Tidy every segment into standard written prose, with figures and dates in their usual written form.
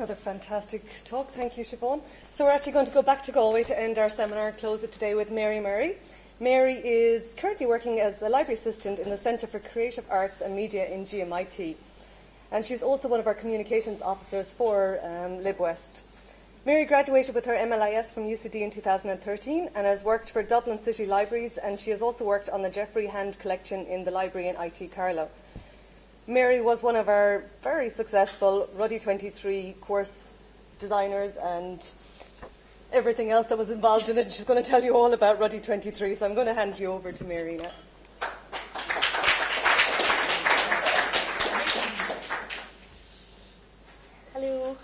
Another fantastic talk. Thank you, Siobhan. So we're actually going to go back to Galway to end our seminar and close it today with Mary Murray. Mary is currently working as a library assistant in the Centre for Creative Arts and Media in GMIT. And she's also one of our communications officers for LibWest. Mary graduated with her MLIS from UCD in 2013 and has worked for Dublin City Libraries, and she has also worked on the Jeffrey Hand collection in the library in IT Carlow. Mary was one of our very successful Rudai 23 course designers and everything else that was involved in it. She's going to tell you all about Rudai 23, so I'm going to hand you over to Mary now. Hello.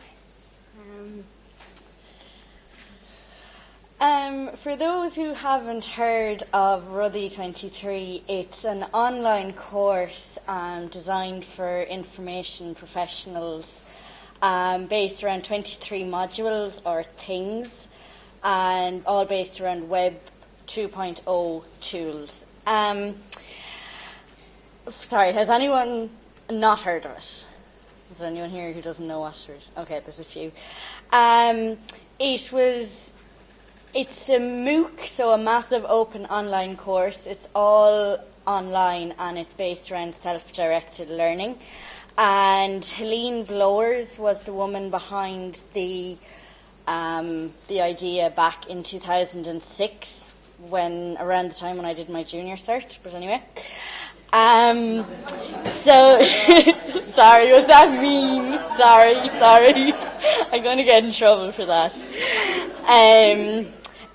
For those who haven't heard of Rudai 23, it's an online course designed for information professionals, based around 23 modules or things, and all based around Web 2.0 tools. Sorry, has anyone not heard of it? Is there anyone here who doesn't know what it is? Okay, there's a few. It's a MOOC, so a massive open online course. It's all online and it's based around self-directed learning. And Helene Blowers was the woman behind the idea back in 2006, around the time when I did my junior cert. But anyway, so sorry, was that mean? Sorry. I'm going to get in trouble for that.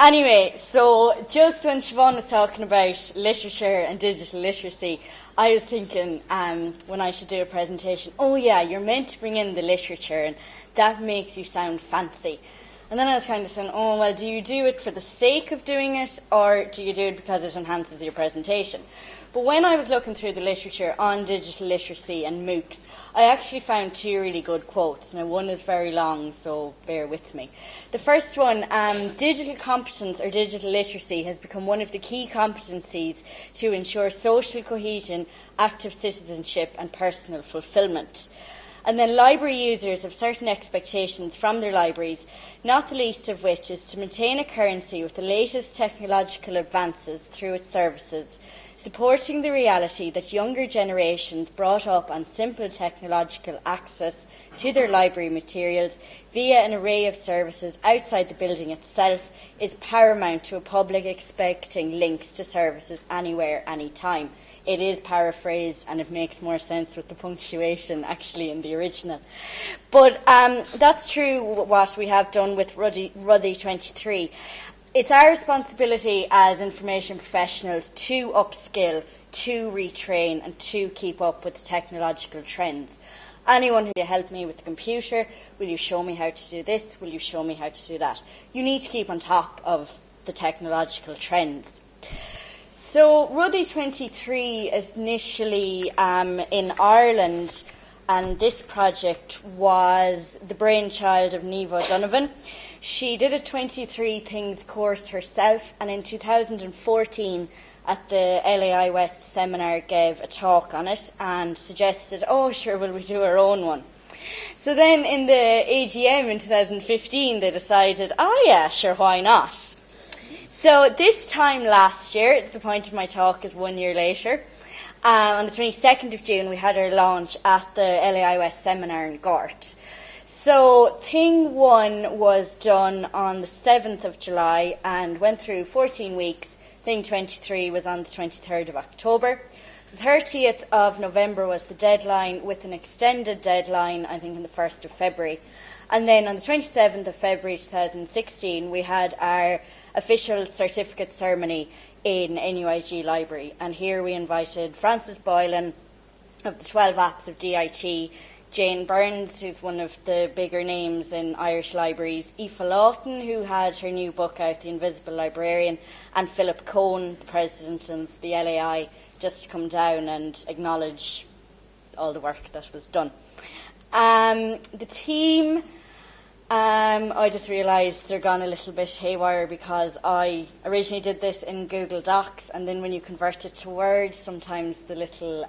Anyway, so just when Siobhan was talking about literature and digital literacy, I was thinking when I should do a presentation, oh yeah, you're meant to bring in the literature and that makes you sound fancy. And then I was kind of saying, oh, well, do you do it for the sake of doing it or do you do it because it enhances your presentation? But when I was looking through the literature on digital literacy and MOOCs, I actually found two really good quotes. Now, one is very long, so bear with me. The first one, digital competence or digital literacy has become one of the key competencies to ensure social cohesion, active citizenship and personal fulfilment. And then library users have certain expectations from their libraries, not the least of which is to maintain a currency with the latest technological advances through its services, supporting the reality that younger generations brought up on simple technological access to their library materials via an array of services outside the building itself is paramount to a public expecting links to services anywhere, anytime. It is paraphrased and it makes more sense with the punctuation actually in the original. But that's true what we have done with Rudai 23. It's our responsibility as information professionals to upskill, to retrain and to keep up with the technological trends. Anyone who will help me with the computer, will you show me how to do this, will you show me how to do that? You need to keep on top of the technological trends. So Rudai 23 is initially in Ireland, and this project was the brainchild of Niamh O'Donovan. She did a 23 Things course herself, and in 2014 at the LAI West seminar gave a talk on it and suggested, oh sure, will we do our own one? So then in the AGM in 2015 they decided, oh yeah, sure, why not? So this time last year, the point of my talk is 1 year later, on the 22nd of June we had our launch at the LAI West seminar in Gort. So Thing 1 was done on the 7th of July and went through 14 weeks. Thing 23 was on the 23rd of October. The 30th of November was the deadline, with an extended deadline, I think, on the 1st of February. And then on the 27th of February 2016, we had our official certificate ceremony in NUIG Library. And here we invited Frances Boylan of the 12 Apps of DIT, Jane Burns, who's one of the bigger names in Irish libraries, Aoife Lawton, who had her new book out, The Invisible Librarian, and Philip Cohn, the president of the LAI, just to come down and acknowledge all the work that was done. The team, I just realised they're gone a little bit haywire because I originally did this in Google Docs, and then when you convert it to Word, sometimes the little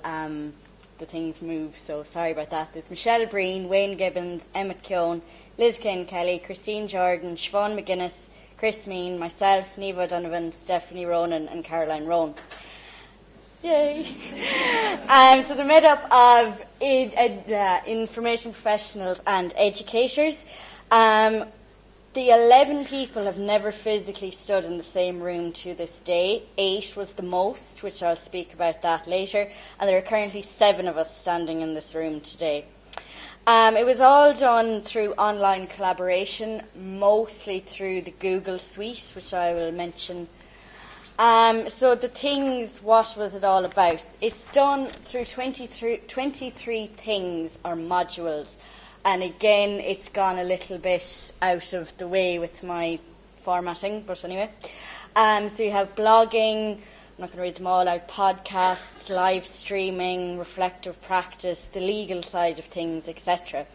the things move, so sorry about that. There's Michelle Breen, Wayne Gibbons, Emmett Keown, Liz Kane Kelly, Christine Jordan, Siobhan McGuinness, Chris Mean, myself, Neva O'Donovan, Stephanie Ronan and Caroline Rowan. Yay! So they're made up of information professionals and educators. The 11 people have never physically stood in the same room to this day. 8 was the most, which I'll speak about that later. And there are currently 7 of us standing in this room today. It was all done through online collaboration, mostly through the Google Suite, which I will mention. So the things, what was it all about? It's done through 23 things or modules. And again, it's gone a little bit out of the way with my formatting, but anyway. So you have blogging, I'm not going to read them all out, podcasts, live streaming, reflective practice, the legal side of things, etc.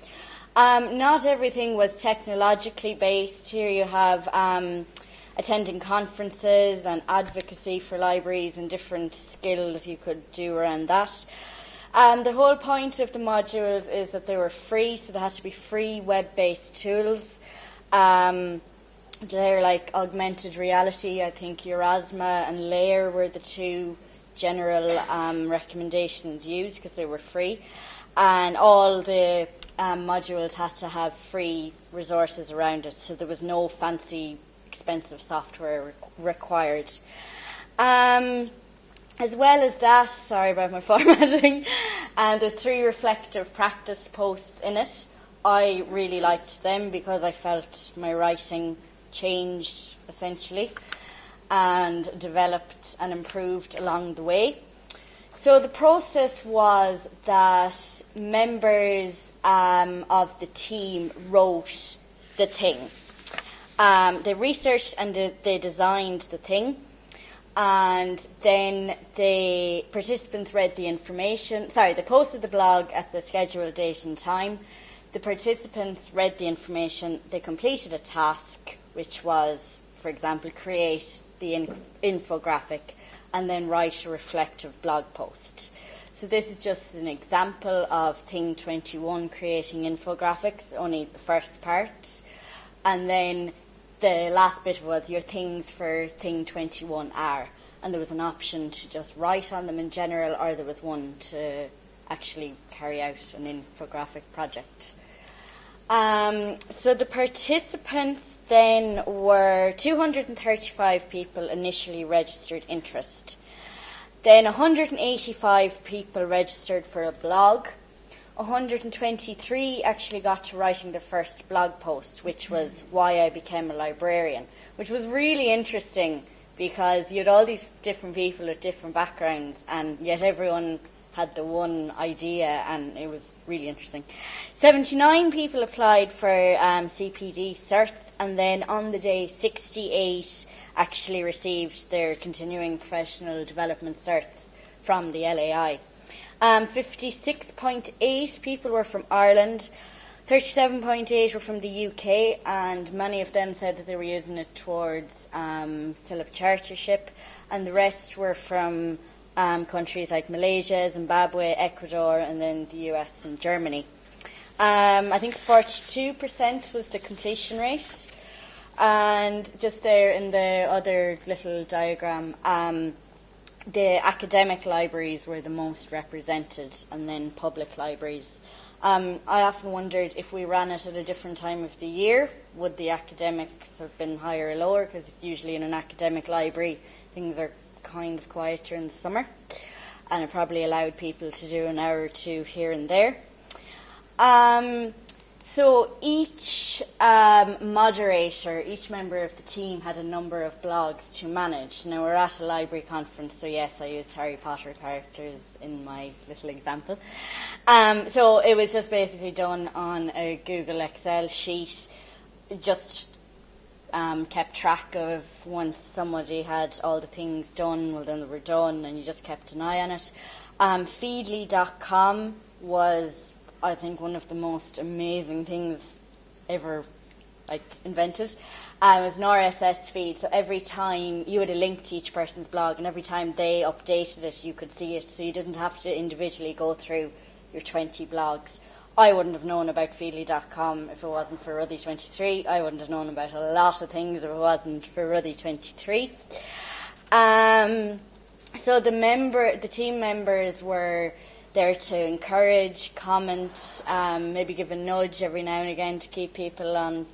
Not everything was technologically based. Here you have attending conferences and advocacy for libraries and different skills you could do around that. The whole point of the modules is that they were free, so they had to be free web-based tools. They're like augmented reality. I think WRSLAI and Layer were the 2 general recommendations used because they were free. And all the modules had to have free resources around it, so there was no fancy, expensive software required. As well as that, sorry about my formatting, there's 3 reflective practice posts in it. I really liked them because I felt my writing changed, essentially, and developed and improved along the way. So the process was that members of the team wrote the thing. They researched and they designed the thing. And then the participants read the information. They posted the blog at the scheduled date and time. The participants read the information. They completed a task, which was, for example, create the infographic and then write a reflective blog post. So this is just an example of Thing 21, creating infographics, only the first part. And then the last bit was your things for Thing 21 are. And there was an option to just write on them in general, or there was one to actually carry out an infographic project. So the participants then were 235 people initially registered interest. Then 185 people registered for a blog. 123 actually got to writing the first blog post, which was why I became a librarian, which was really interesting because you had all these different people with different backgrounds and yet everyone had the one idea, and it was really interesting. 79 people applied for CPD certs, and then on the day 68 actually received their continuing professional development certs from the LAI. 56.8 people were from Ireland, 37.8 were from the UK, and many of them said that they were using it towards CILIP chartership, and the rest were from countries like Malaysia, Zimbabwe, Ecuador, and then the US and Germany. I think 42% was the completion rate, and just there in the other little diagram, the academic libraries were the most represented, and then public libraries. I often wondered if we ran it at a different time of the year, would the academics have been higher or lower? Because usually in an academic library, things are kind of quieter in the summer, and it probably allowed people to do an hour or two here and there. So each moderator, each member of the team had a number of blogs to manage. Now we're at a library conference, so yes, I used Harry Potter characters in my little example. So it was just basically done on a Google Excel sheet. Just kept track of once somebody had all the things done, well then they were done, and you just kept an eye on it. Feedly.com was, I think, one of the most amazing things ever invented. It was an RSS feed, so every time you had a link to each person's blog, and every time they updated it, you could see it, so you didn't have to individually go through your 20 blogs. I wouldn't have known about Feely.com if it wasn't for Rudai23. I wouldn't have known about a lot of things if it wasn't for Rudai23. So the team members were there to encourage, comment, maybe give a nudge every now and again to keep people on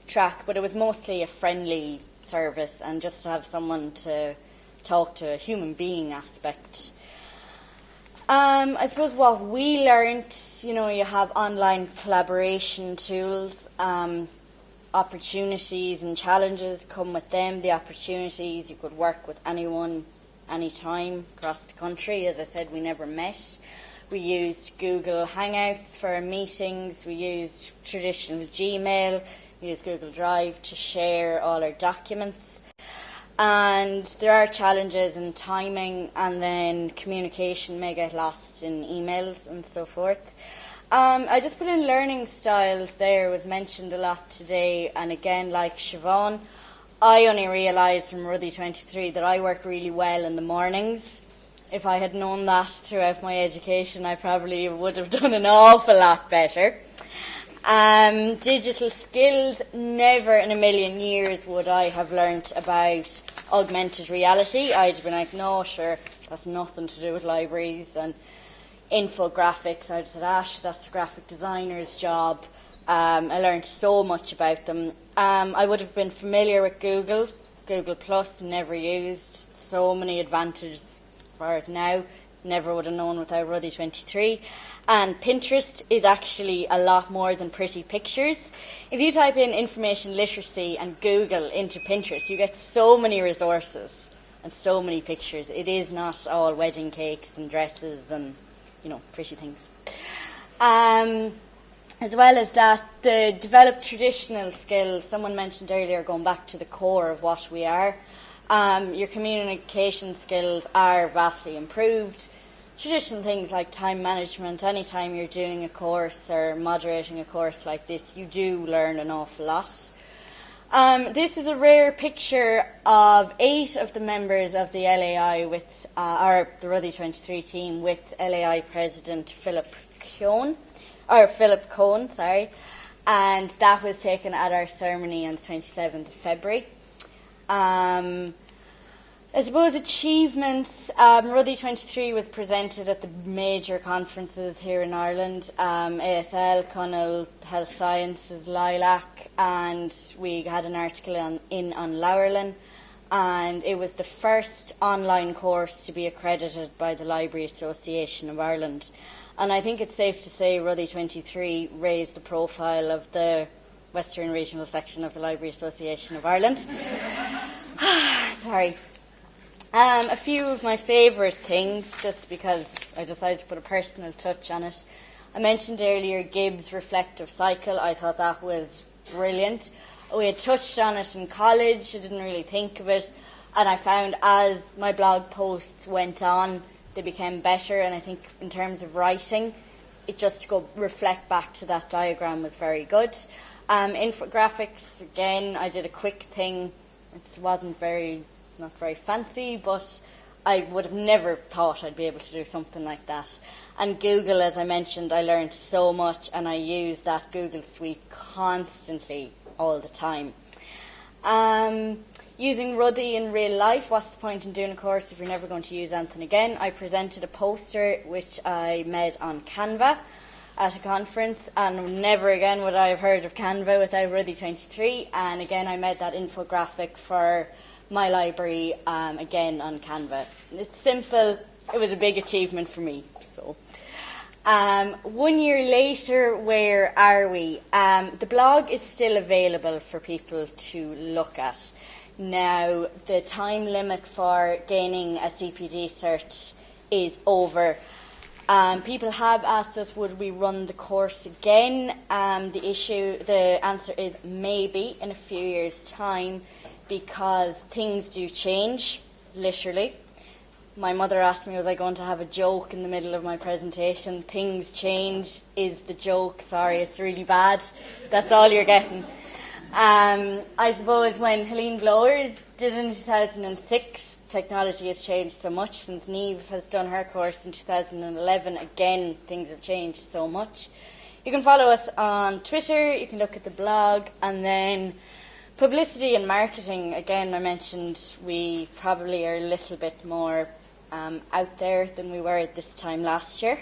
track, but it was mostly a friendly service and just to have someone to talk to, a human being aspect. I suppose what we learnt, you have online collaboration tools, opportunities and challenges come with them. The opportunities, you could work with anyone, anytime across the country. As I said, we never met. We used Google Hangouts for our meetings. We used traditional Gmail. We used Google Drive to share all our documents. And there are challenges in timing, and then communication may get lost in emails and so forth. I just put in learning styles there, was mentioned a lot today, and again, like Siobhan, I only realised from Rudai23 that I work really well in the mornings. If I had known that throughout my education, I probably would have done an awful lot better. Digital skills, never in a million years would I have learnt about augmented reality. I'd have been like, no, sure, that's nothing to do with libraries. And infographics, I'd said, that's the graphic designer's job. I learned so much about them. I would have been familiar with Google Plus, never used. So many advantages for it now. Never would have known without Rudai23. And Pinterest is actually a lot more than pretty pictures. If you type in information literacy and Google into Pinterest, you get so many resources and so many pictures. It is not all wedding cakes and dresses and, pretty things. As well as that, the developed traditional skills, someone mentioned earlier, going back to the core of what we are. Your communication skills are vastly improved. Traditional things like time management, anytime you're doing a course or moderating a course like this, you do learn an awful lot. This is a rare picture of 8 of the members of the LAI with, or the Rudai23 team with LAI President Philip Cohn, and that was taken at our ceremony on the 27th of February. I suppose achievements, Rudai23 was presented at the major conferences here in Ireland, ASL, Connell, Health Sciences, Lilac, and we had an article on Lowerlin, and it was the first online course to be accredited by the Library Association of Ireland. And I think it's safe to say Rudai23 raised the profile of the Western Regional Section of the Library Association of Ireland. Sorry. A few of my favourite things, just because I decided to put a personal touch on it. I mentioned earlier Gibbs' reflective cycle. I thought that was brilliant. We had touched on it in college. I didn't really think of it. And I found as my blog posts went on, they became better. And I think in terms of writing, it just to go reflect back to that diagram was very good. Infographics, again, I did a quick thing. It wasn't not very fancy, but I would have never thought I'd be able to do something like that. And Google, as I mentioned, I learned so much, and I use that Google suite constantly, all the time. Using Rudai in real life, what's the point in doing a course if you're never going to use anything again? I presented a poster which I made on Canva at a conference, and never again would I have heard of Canva without Rudai23. And again, I made that infographic for my library, again on Canva. It's simple. It was a big achievement for me. So, 1 year later, where are we? The blog is still available for people to look at. Now, the time limit for gaining a CPD cert is over. People have asked us, would we run the course again? The answer is maybe in a few years' time, because things do change, literally. My mother asked me, was I going to have a joke in the middle of my presentation? Things change is the joke. Sorry, it's really bad. That's all you're getting. I suppose when Helene Blowers did it in 2006, technology has changed so much. Since Niamh has done her course in 2011, again, things have changed so much. You can follow us on Twitter, you can look at the blog, and then publicity and marketing. Again, I mentioned we probably are a little bit more out there than we were at this time last year.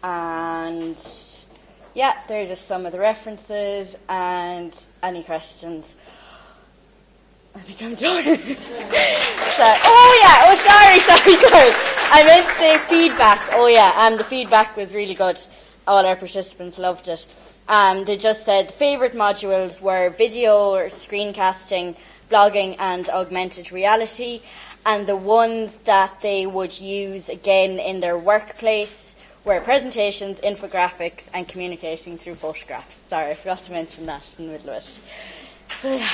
And yeah, they're just some of the references, and any questions. I think I'm done. Sorry. Sorry. I meant to say feedback. Oh yeah, and the feedback was really good. All our participants loved it. They just said favourite modules were video or screencasting, blogging and augmented reality, and the ones that they would use again in their workplace were presentations, infographics and communicating through photographs. Sorry, I forgot to mention that in the middle of it. So yeah.